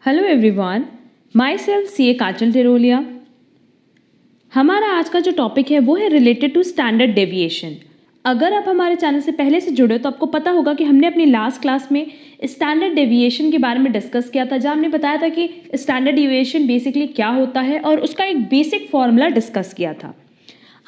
Hello everyone, my self सी ए काजल टेरोलिया। हमारा आज का जो टॉपिक है वो है रिलेटेड टू स्टैंडर्ड डेविएशन। अगर आप हमारे चैनल से पहले से जुड़े हो तो आपको पता होगा कि हमने अपनी लास्ट क्लास में स्टैंडर्ड डेविएशन के बारे में डिस्कस किया था, जहाँ हमने बताया था कि स्टैंडर्ड डेविएशन बेसिकली क्या होता है और उसका एक बेसिक फॉर्मूला डिस्कस किया था।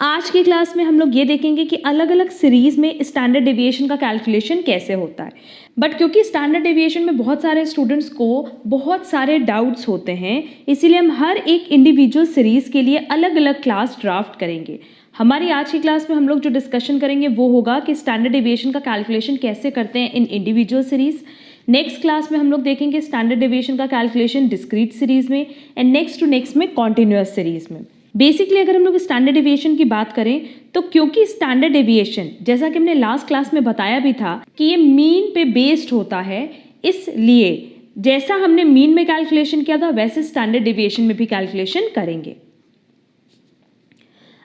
आज की क्लास में हम लोग ये देखेंगे कि अलग अलग सीरीज़ में स्टैंडर्ड डेविएशन का कैलकुलेशन कैसे होता है। बट क्योंकि स्टैंडर्ड डेविएशन में बहुत सारे स्टूडेंट्स को बहुत सारे डाउट्स होते हैं, इसीलिए हम हर एक इंडिविजुअल सीरीज़ के लिए अलग अलग क्लास ड्राफ्ट करेंगे। हमारी आज की क्लास में हम लोग जो डिस्कशन करेंगे वो होगा कि स्टैंडर्ड डेविएशन का कैलकुलेशन कैसे करते हैं इन इंडिविजुअल सीरीज़। नेक्स्ट क्लास में हम लोग देखेंगे स्टैंडर्ड डेविएशन का कैलकुलेशन डिस्क्रीट सीरीज़ में एंड नेक्स्ट टू नेक्स्ट में कॉन्टिन्यूअस सीरीज़ में। बेसिकली अगर हम लोग स्टैंडर्ड डेविएशन की बात करें तो क्योंकि स्टैंडर्ड डेविएशन, जैसा कि हमने लास्ट क्लास में बताया भी था कि ये मीन पे बेस्ड होता है, इसलिए जैसा हमने मीन में कैलकुलेशन किया था वैसे स्टैंडर्ड डेविएशन में भी कैलकुलेशन करेंगे।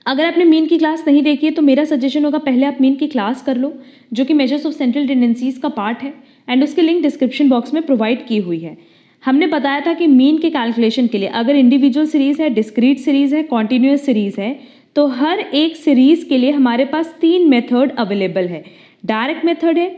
अगर आपने मीन की क्लास नहीं देखी है तो मेरा सजेशन होगा पहले आप मीन की क्लास कर लो, जो कि मेजर्स ऑफ सेंट्रल टेंडेंसीज का पार्ट है एंड उसकी लिंक डिस्क्रिप्शन बॉक्स में प्रोवाइड की हुई है। हमने बताया था कि मीन के कैलकुलेशन के लिए अगर इंडिविजुअल सीरीज़ है, डिस्क्रीट सीरीज़ है, कॉन्टिन्यूअस सीरीज़ है, तो हर एक सीरीज़ के लिए हमारे पास 3 मेथड अवेलेबल है। डायरेक्ट मेथड है,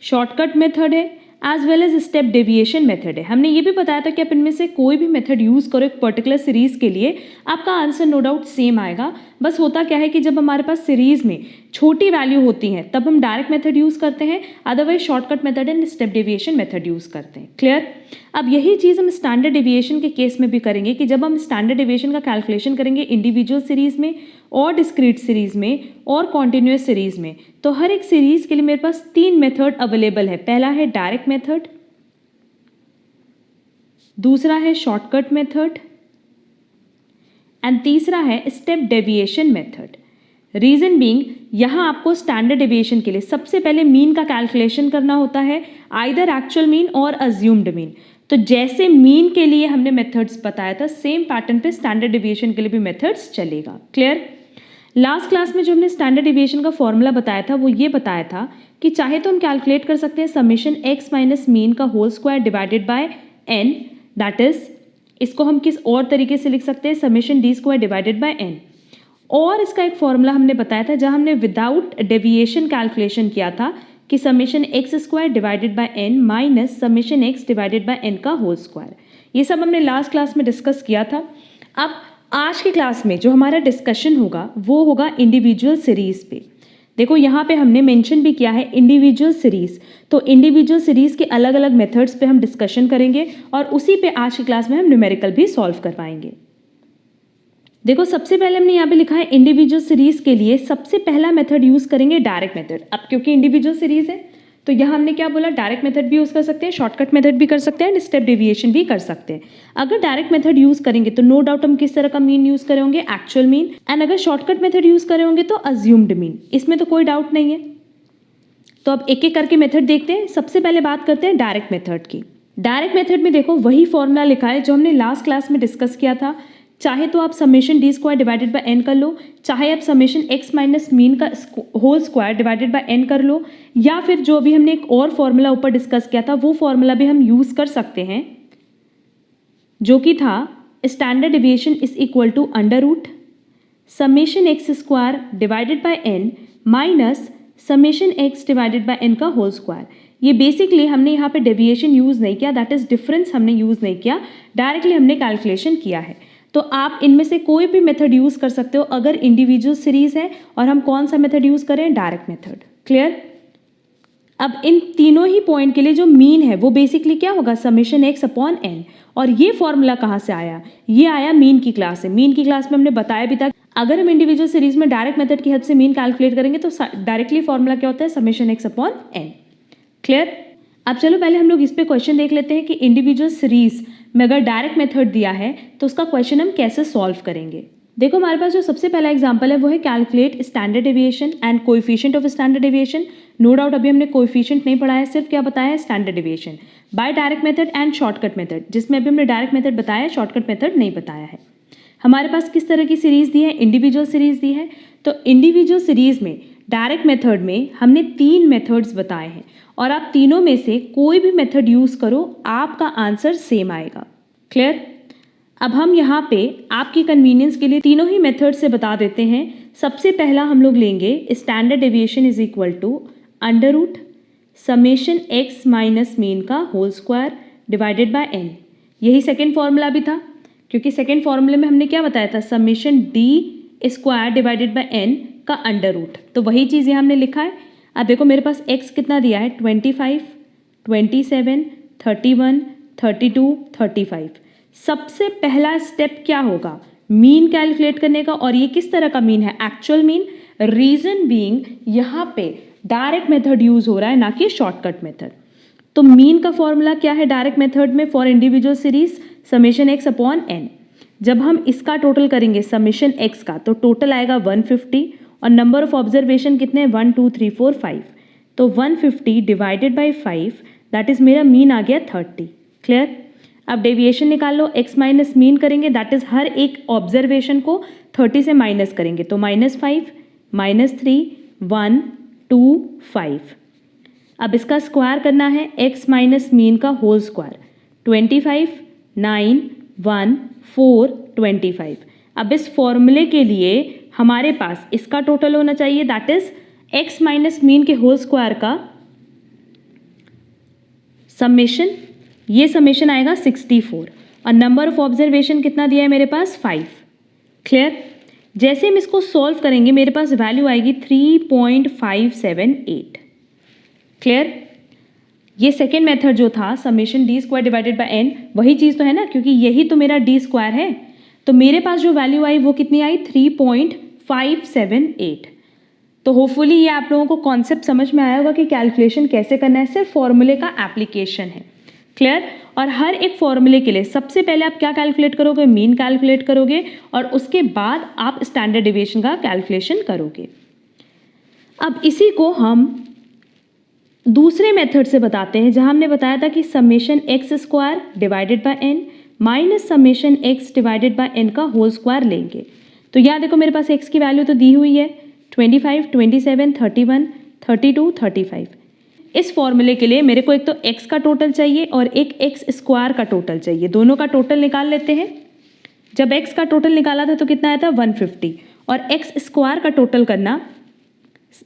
शॉर्टकट मेथड है, as well as step deviation method है। हमने ये भी बताया था कि आप इनमें से कोई भी मेथड यूज़ करो एक पर्टिकुलर सीरीज़ के लिए, आपका आंसर नो डाउट सेम आएगा। बस होता क्या है कि जब हमारे पास सीरीज़ में छोटी वैल्यू होती हैं तब हम डायरेक्ट मेथड यूज़ करते हैं, otherwise shortcut method and step deviation method use करते हैं। क्लियर? अब यही चीज़ हम स्टैंडर्ड डेविएशन के केस में भी करेंगे कि जब हम स्टैंडर्ड डेविएशन का कैलकुलेशन करेंगे इंडिविजुअल सीरीज़ में और डिस्क्रीट सीरीज़ में और कॉन्टिन्यूअस सीरीज़ में, तो हर एक सीरीज़ के लिए मेरे पास 3 मेथड अवेलेबल है। पहला है डायरेक्ट मेथड, दूसरा है शॉर्टकट मेथड एंड तीसरा है step deviation method. Reason being, यहाँ आपको स्टैंडर्ड डेविएशन के लिए सबसे पहले मीन का कैलकुलेशन करना होता है, आइदर एक्चुअल मीन और अज्यूम्ड मीन। तो जैसे मीन के लिए हमने मेथड्स बताया था, सेम पैटर्न पे स्टैंडर्ड डेविएशन के लिए भी मेथड्स चलेगा। क्लियर? लास्ट क्लास में जो हमने स्टैंडर्ड डेविएशन का फॉर्मूला बताया था वो ये बताया था कि चाहे तो हम कैलकुलेट कर सकते हैं समेशन x माइनस मीन का whole square divided by n, that is इसको हम किस और तरीके से लिख सकते हैं summation d square divided by n। और इसका एक फॉर्मूला हमने बताया था जहां हमने विदाउट डेविएशन कैलकुलेशन किया था कि summation x square divided by n minus summation x divided by n का होल स्क्वायर। ये सब हमने लास्ट क्लास में डिस्कस किया था। अब आज की क्लास में जो हमारा डिस्कशन होगा वो होगा इंडिविजुअल सीरीज़ पे। देखो यहाँ पे हमने मेंशन भी किया है इंडिविजुअल सीरीज़, तो इंडिविजुअल सीरीज़ के अलग अलग मेथड्स पे हम डिस्कशन करेंगे और उसी पे आज की क्लास में हम न्यूमेरिकल भी सॉल्व करवाएंगे। देखो सबसे पहले हमने यहाँ पे लिखा है इंडिविजुअल सीरीज़ के लिए सबसे पहला मेथड यूज़ करेंगे डायरेक्ट मेथड। अब क्योंकि इंडिविजुअल सीरीज़ है तो यहाँ हमने क्या बोला, डायरेक्ट मेथड भी यूज़ कर सकते हैं, शॉर्टकट मेथड भी कर सकते हैं एंड स्टेप डेविएशन भी कर सकते हैं। अगर डायरेक्ट मेथड यूज़ करेंगे तो नो डाउट हम किस तरह का मीन यूज़ करे होंगे, एक्चुअल मीन, एंड अगर शॉर्टकट मेथड यूज़ करे होंगे तो अज्यूम्ड मीन। इसमें तो कोई डाउट नहीं है। तो अब एक एक करके मेथड देखते हैं। सबसे पहले बात करते हैं डायरेक्ट मेथड की। डायरेक्ट मेथड में देखो वही फॉर्मूला लिखा है जो हमने लास्ट क्लास में डिस्कस किया था। चाहे तो आप summation d square divided by n कर लो, चाहे आप समेशन एक्स माइनस मीन का whole square divided by n कर लो, या फिर जो भी हमने एक और फॉर्मूला ऊपर डिस्कस किया था वो फॉर्मूला भी हम यूज़ कर सकते हैं, जो कि था standard deviation is equal to under root summation x square divided by n minus summation x divided by n का होल स्क्वायर। ये बेसिकली हमने यहाँ पे डेविएशन यूज़ नहीं किया, दैट इज डिफरेंस हमने यूज़ नहीं किया, डायरेक्टली हमने कैलकुलेशन किया है। तो आप इनमें से कोई भी मेथड यूज़ कर सकते हो अगर इंडिविजुअल सीरीज़ है, और हम कौन सा मेथड यूज़ करें, डायरेक्ट मेथड। क्लियर? अब इन तीनों ही पॉइंट के लिए जो मीन है वो बेसिकली क्या होगा, समेशन एक्स अपॉन एन। और ये फॉर्मूला कहाँ से आया, ये आया मीन की क्लास से। मीन की क्लास में हमने बताया भी था अगर हम इंडिविजुअल सीरीज में डायरेक्ट मेथड की हेल्प से मीन कैलकुलेट करेंगे तो डायरेक्टली फॉर्मूला क्या होता है, summation x upon n. Clear? अब चलो पहले हम लोग इस पे क्वेश्चन देख लेते हैं कि इंडिविजुअल सीरीज में अगर डायरेक्ट मेथड दिया है तो उसका क्वेश्चन हम कैसे सॉल्व करेंगे। देखो हमारे पास जो सबसे पहला एग्जांपल है वो है calculate standard deviation and coefficient of standard deviation. No doubt अभी हमने कोएफिशिएंट नहीं पढ़ा है, सिर्फ क्या बताया है, standard deviation by direct method and shortcut method, जिसमें अभी हमने डायरेक्ट मेथड बताया है, शॉर्टकट मेथड नहीं बताया है। हमारे पास किस तरह की सीरीज दी है, इंडिविजुअल सीरीज दी है। तो इंडिविजुअल सीरीज में डायरेक्ट मेथड में हमने 3 मेथड्स बताए हैं और आप तीनों में से कोई भी मेथड यूज़ करो, आपका आंसर सेम आएगा। क्लियर? अब हम यहाँ पे आपकी कन्वीनियंस के लिए तीनों ही मेथड से बता देते हैं। सबसे पहला हम लोग लेंगे standard deviation is equal to under root summation x minus mean का whole square divided by n. यही सेकेंड फॉर्मूला भी था, क्योंकि सेकेंड फॉर्मूले में हमने क्या बताया था, summation d square divided by n का अंडर रूट। तो वही चीज़ यहाँ हमने लिखा है। अब देखो मेरे पास x कितना दिया है, 25, 27, 31, 32, 35। सबसे पहला स्टेप क्या होगा, मीन कैलकुलेट करने का। और ये किस तरह का मीन है, एक्चुअल मीन। रीजन बीइंग यहाँ पे डायरेक्ट मेथड यूज हो रहा है, ना कि शॉर्टकट मेथड। तो मीन का फॉर्मूला क्या है डायरेक्ट मेथड में, for individual series summation x upon n. जब हम इसका टोटल करेंगे समेशन एक्स का, तो टोटल आएगा 150 और नंबर ऑफ ऑब्जर्वेशन कितने, 1 2 3 4 5। तो 150 डिवाइडेड बाई 5, दैट इज मेरा मीन आ गया 30। क्लियर? अब डेविएशन निकाल लो, x माइनस मीन करेंगे, दैट इज हर एक ऑब्जर्वेशन को 30 से माइनस करेंगे, तो -5, -3, 1 2 5। अब इसका स्क्वायर करना है, x माइनस मीन का होल स्क्वायर, 25, 9, 1 4 25। अब इस फॉर्मूले के लिए हमारे पास इसका टोटल होना चाहिए, that is x minus mean के होल स्क्वायर का समेशन। ये समेशन आएगा 64 और नंबर ऑफ ऑब्जर्वेशन कितना दिया है मेरे पास, 5। क्लियर? जैसे हम इसको सॉल्व करेंगे मेरे पास वैल्यू आएगी 3.578। क्लियर? ये सेकेंड मेथड जो था summation d square divided by n, वही चीज़ तो है ना, क्योंकि यही तो मेरा डी स्क्वायर है। तो मेरे पास जो वैल्यू आई वो कितनी आई, 3.578। तो होपफुली ये आप लोगों को कॉन्सेप्ट समझ में आया होगा कि कैलकुलेशन कैसे करना है, सिर्फ फॉर्मूले का एप्लीकेशन है। क्लियर? और हर एक फॉर्मूले के लिए सबसे पहले आप क्या कैलकुलेट करोगे, मीन कैलकुलेट करोगे और उसके बाद आप स्टैंडर्ड डेविएशन का कैलकुलेशन करोगे। अब इसी को हम दूसरे मेथड से बताते हैं, जहां हमने बताया था कि summation x square divided by n minus summation x divided by n का होल स्क्वायर लेंगे। तो यहाँ देखो मेरे पास एक्स की वैल्यू तो दी हुई है 25, 27, 31, 32, 35। इस फॉर्मूले के लिए मेरे को एक तो x का टोटल चाहिए और एक x स्क्वायर का टोटल चाहिए। दोनों का टोटल निकाल लेते हैं। जब x का टोटल निकाला था तो कितना आया था, 150, और x स्क्वायर का टोटल करना,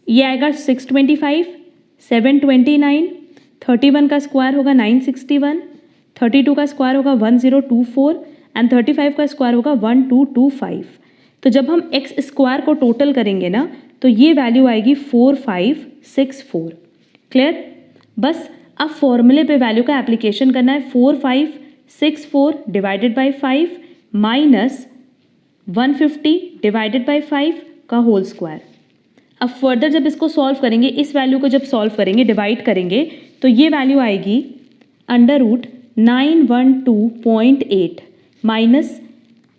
ये आएगा 625, 729, 31 का स्क्वायर होगा 961, 32 का स्क्वायर होगा 1024 एंड 35 का स्क्वायर होगा 1225। तो जब हम x स्क्वायर को टोटल करेंगे ना, तो ये वैल्यू आएगी 4564। क्लियर? बस अब फॉर्मूले पे वैल्यू का एप्लीकेशन करना है। 4564 divided by 5 minus 150 divided by 5 का होल स्क्वायर। अब फर्दर जब इसको सॉल्व करेंगे, इस वैल्यू को जब सॉल्व करेंगे, डिवाइड करेंगे, तो ये वैल्यू आएगी अंडर रूट 912.8 माइनस,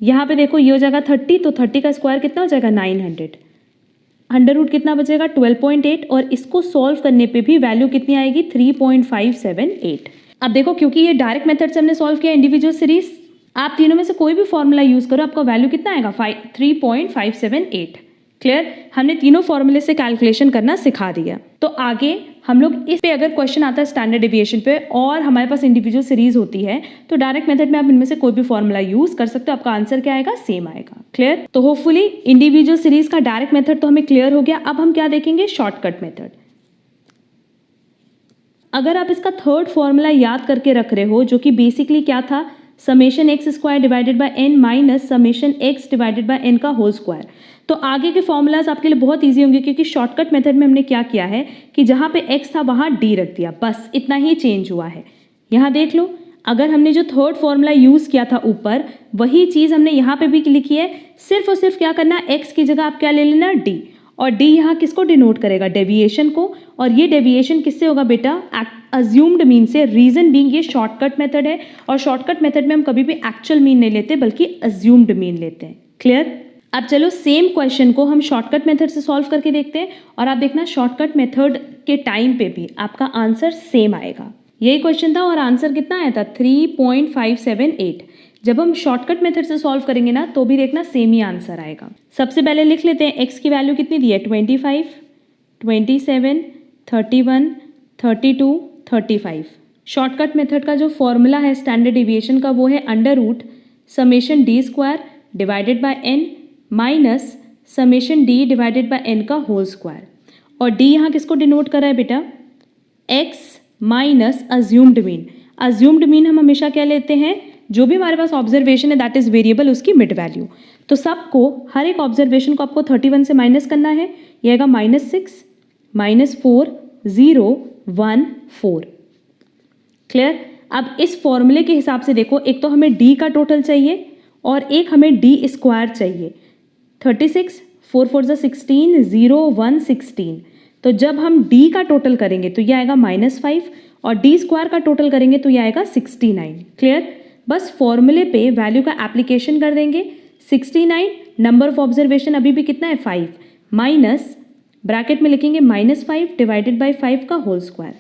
यहाँ पे देखो ये हो जाएगा 30, तो 30 का स्क्वायर कितना हो जाएगा 900, अंडर रूट कितना बचेगा 12.8, और इसको सॉल्व करने पे भी वैल्यू कितनी आएगी 3.578। अब देखो क्योंकि ये डायरेक्ट मेथड से हमने सॉल्व किया इंडिविजुअल सीरीज, आप तीनों में से कोई भी फॉर्मूला यूज करो, आपका वैल्यू कितना आएगा 3.578। क्लियर? हमने तीनों फॉर्मूले से कैलकुलेशन करना सिखा दिया। तो आगे हम लोग इस पे अगर क्वेश्चन आता है स्टैंडर्ड डेविएशन पे और हमारे पास इंडिविजुअल सीरीज होती है, तो डायरेक्ट मेथड में आप इनमें से कोई भी फॉर्मूला यूज कर सकते हो, आपका आंसर क्या आएगा, सेम आएगा। क्लियर? तो होपफुली इंडिविजुअल सीरीज का डायरेक्ट मेथड तो हमें क्लियर हो गया। अब हम क्या देखेंगे, शॉर्टकट मेथड। अगर आप इसका थर्ड फॉर्मूला याद करके रख रहे हो, जो कि बेसिकली क्या था, summation x square divided by n minus summation x divided by n का होल स्क्वायर, तो आगे के फॉर्मूलाज आपके लिए बहुत इजी होंगे, क्योंकि शॉर्टकट मेथड में हमने क्या किया है कि जहाँ पे x था वहाँ d रख दिया, बस इतना ही चेंज हुआ है। यहाँ देख लो, अगर हमने जो थर्ड फॉर्मूला यूज़ किया था ऊपर, वही चीज़ हमने यहाँ पे भी लिखी है। सिर्फ और सिर्फ क्या करना, x की जगह आप क्या ले लेना, d, और d यहाँ किसको डिनोट करेगा, डेविएशन को। और ये डेविएशन किससे होगा बेटा, अज्यूम्ड मीन से। रीजन बीइंग ये शॉर्टकट मेथड है, और शॉर्टकट मेथड में हम कभी भी एक्चुअल मीन नहीं लेते बल्कि अज्यूम्ड मीन लेते हैं। क्लियर? अब चलो सेम क्वेश्चन को हम शॉर्टकट मेथड से सॉल्व करके देखते हैं, और आप देखना शॉर्टकट मेथड के टाइम पे भी आपका आंसर सेम आएगा। यही क्वेश्चन था और आंसर कितना आया था 3.578। जब हम शॉर्टकट मेथड से सॉल्व करेंगे ना, तो भी देखना सेम ही आंसर आएगा। सबसे पहले लिख लेते हैं x की वैल्यू कितनी दी है 25, 27, 31, 32, 35। शॉर्टकट मेथड का जो फॉर्मूला है स्टैंडर्ड डिविएशन का वो है under root summation d square divided by n minus summation d divided by n का होल स्क्वायर। और डी यहाँ किसको डिनोट कर रहा है बेटा? X minus assumed mean. Assumed mean हम हमेशा क्या लेते हैं? जो भी हमारे पास ऑब्जर्वेशन है दैट इज वेरिएबल, उसकी मिड वैल्यू। तो सबको हर एक ऑब्जर्वेशन को आपको 31 से माइनस करना है। ये आएगा -6 -4 0 1 4। क्लियर? अब इस फॉर्मूले के हिसाब से देखो, एक तो हमें डी का टोटल चाहिए और एक हमें डी स्क्वायर चाहिए। 36 4 4 16 0 1 16। तो जब हम डी का टोटल करेंगे तो ये आएगा -5 और डी स्क्वायर का टोटल करेंगे तो ये आएगा 69। क्लियर? बस फॉर्मूले पे वैल्यू का एप्लीकेशन कर देंगे। 69 नंबर ऑफ ऑब्जर्वेशन अभी भी कितना है 5 माइनस ब्रैकेट में लिखेंगे -5 डिवाइडेड बाय 5 का होल स्क्वायर।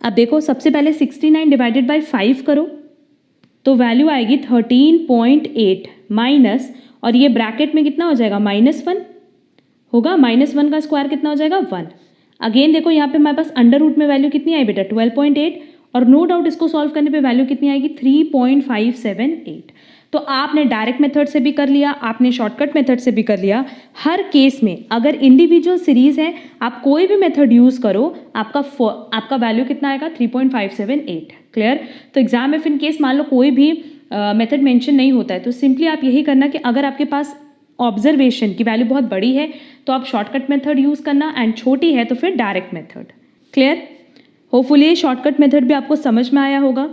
अब देखो सबसे पहले 69 डिवाइडेड बाय 5 करो तो वैल्यू आएगी 13.8 माइनस, और ये ब्रैकेट में कितना हो जाएगा -1 होगा। -1 का स्क्वायर कितना हो जाएगा 1। अगेन देखो यहाँ पे हमारे पास अंडर रूट में वैल्यू कितनी आई बेटा 12.8, और नो डाउट इसको सॉल्व करने पे वैल्यू कितनी आएगी 3.578। तो आपने डायरेक्ट मेथड से भी कर लिया, आपने शॉर्टकट मेथड से भी कर लिया। हर केस में अगर इंडिविजुअल सीरीज है आप कोई भी मेथड यूज़ करो आपका वैल्यू कितना आएगा 3.578। क्लियर? तो एग्जाम में इन केस मान लो कोई भी मेथड मेंशन नहीं होता है तो सिंपली आप यही करना कि अगर आपके पास ऑब्जर्वेशन की वैल्यू बहुत बड़ी है तो आप शॉर्टकट मेथड यूज़ करना, एंड छोटी है तो फिर direct method. Clear? Hopefully shortcut method भी आपको समझ में आया होगा।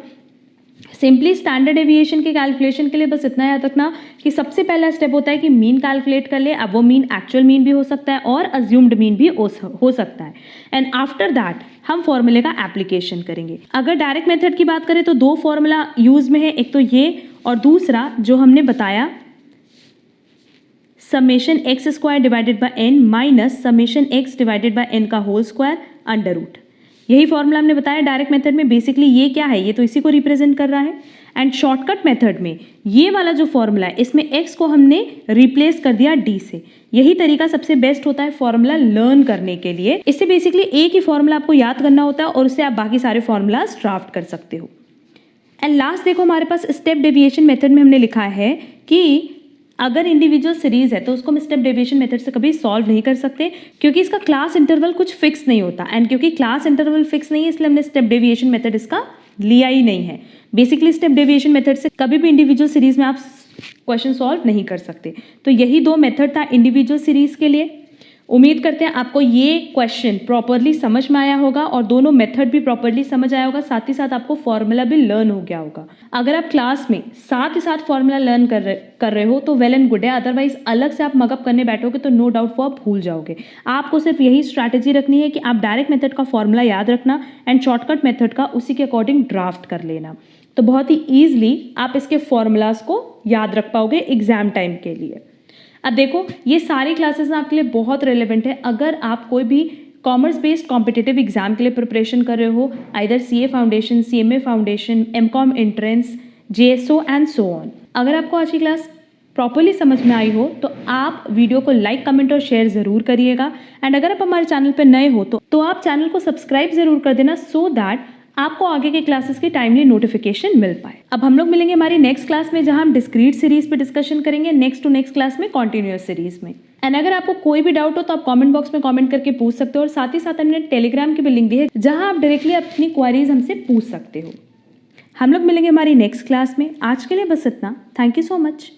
सिंपली स्टैंडर्ड डेविएशन के कैलकुलेशन के लिए बस इतना याद रखना कि सबसे पहला स्टेप होता है कि मीन कैलकुलेट कर ले। अब वो मीन एक्चुअल मीन भी हो सकता है और अज्यूम्ड मीन भी हो सकता है, एंड आफ्टर दैट हम फॉर्मूले का एप्लीकेशन करेंगे। अगर डायरेक्ट मेथड की बात करें तो दो फॉर्मूला यूज में है, एक तो ये और दूसरा जो हमने बताया summation x square divided by n minus summation x divided by n का होल स्क्वायर अंडर रूट। यही फॉर्मूला हमने बताया डायरेक्ट मेथड में। बेसिकली ये क्या है, ये तो इसी को रिप्रेजेंट कर रहा है। एंड शॉर्टकट मेथड में ये वाला जो फॉर्मूला है इसमें x को हमने रिप्लेस कर दिया d से। यही तरीका सबसे बेस्ट होता है फॉर्मूला लर्न करने के लिए। इससे बेसिकली एक ही फॉर्मूला आपको याद करना होता है और उससे आप बाकी सारे फॉर्मूलाज ड्राफ्ट कर सकते हो। एंड लास्ट देखो हमारे पास स्टेप डेविएशन मेथड में हमने लिखा है कि अगर इंडिविजुअल सीरीज है तो उसको हम स्टेप डेविएशन मेथड से कभी सॉल्व नहीं कर सकते क्योंकि इसका क्लास इंटरवल कुछ फिक्स नहीं होता, एंड क्योंकि क्लास इंटरवल फिक्स नहीं है इसलिए हमने स्टेप डेविएशन मेथड इसका लिया ही नहीं है। बेसिकली स्टेप डेविएशन मेथड से कभी भी इंडिविजुअल सीरीज में आप क्वेश्चन सॉल्व नहीं कर सकते। तो यही दो मेथड था इंडिविजुअल सीरीज के लिए। उम्मीद करते हैं आपको ये क्वेश्चन प्रॉपरली समझ में आया होगा और दोनों मेथड भी प्रॉपरली समझ आया होगा, साथ ही साथ आपको फॉर्मूला भी लर्न हो गया होगा। अगर आप क्लास में साथ ही साथ फॉर्मूला लर्न कर रहे हो तो वेल एंड गुड है, अदरवाइज अलग से आप मगअप करने बैठोगे तो नो डाउट वो आप भूल जाओगे। आपको सिर्फ यही स्ट्रैटेजी रखनी है कि आप डायरेक्ट मेथड का फॉर्मूला याद रखना एंड शॉर्टकट मेथड का उसी के अकॉर्डिंग ड्राफ्ट कर लेना, तो बहुत ही ईजिली आप इसके फॉर्मूलाज को याद रख पाओगे एग्जाम टाइम के लिए। अब देखो ये सारी क्लासेस आपके लिए बहुत रेलेवेंट है अगर आप कोई भी कॉमर्स बेस्ड कॉम्पिटिटिव एग्जाम के लिए प्रिपरेशन कर रहे हो, either CA foundation, CMA foundation, MCOM entrance, JSO and so on. अगर आपको आज की क्लास प्रॉपरली समझ में आई हो तो आप वीडियो को लाइक, कमेंट और शेयर ज़रूर करिएगा, एंड अगर आप हमारे चैनल पर नए हो तो आप चैनल को सब्सक्राइब ज़रूर कर देना सो दैट आपको आगे के क्लासेस की टाइमली नोटिफिकेशन मिल पाए। अब हम लोग मिलेंगे हमारी नेक्स्ट क्लास में जहां हम डिस्क्रीट सीरीज पे डिस्कशन करेंगे, नेक्स्ट टू नेक्स्ट क्लास में कॉन्टिन्यूअस सीरीज में। एंड अगर आपको कोई भी डाउट हो तो आप कमेंट बॉक्स में कमेंट करके पूछ सकते हो, और साथ ही साथ हमने टेलीग्राम की भी लिंक दी है जहां आप डायरेक्टली अपनी क्वारीज हमसे पूछ सकते हो। हम लोग मिलेंगे हमारी नेक्स्ट क्लास में। आज के लिए बस इतना। Thank you so much.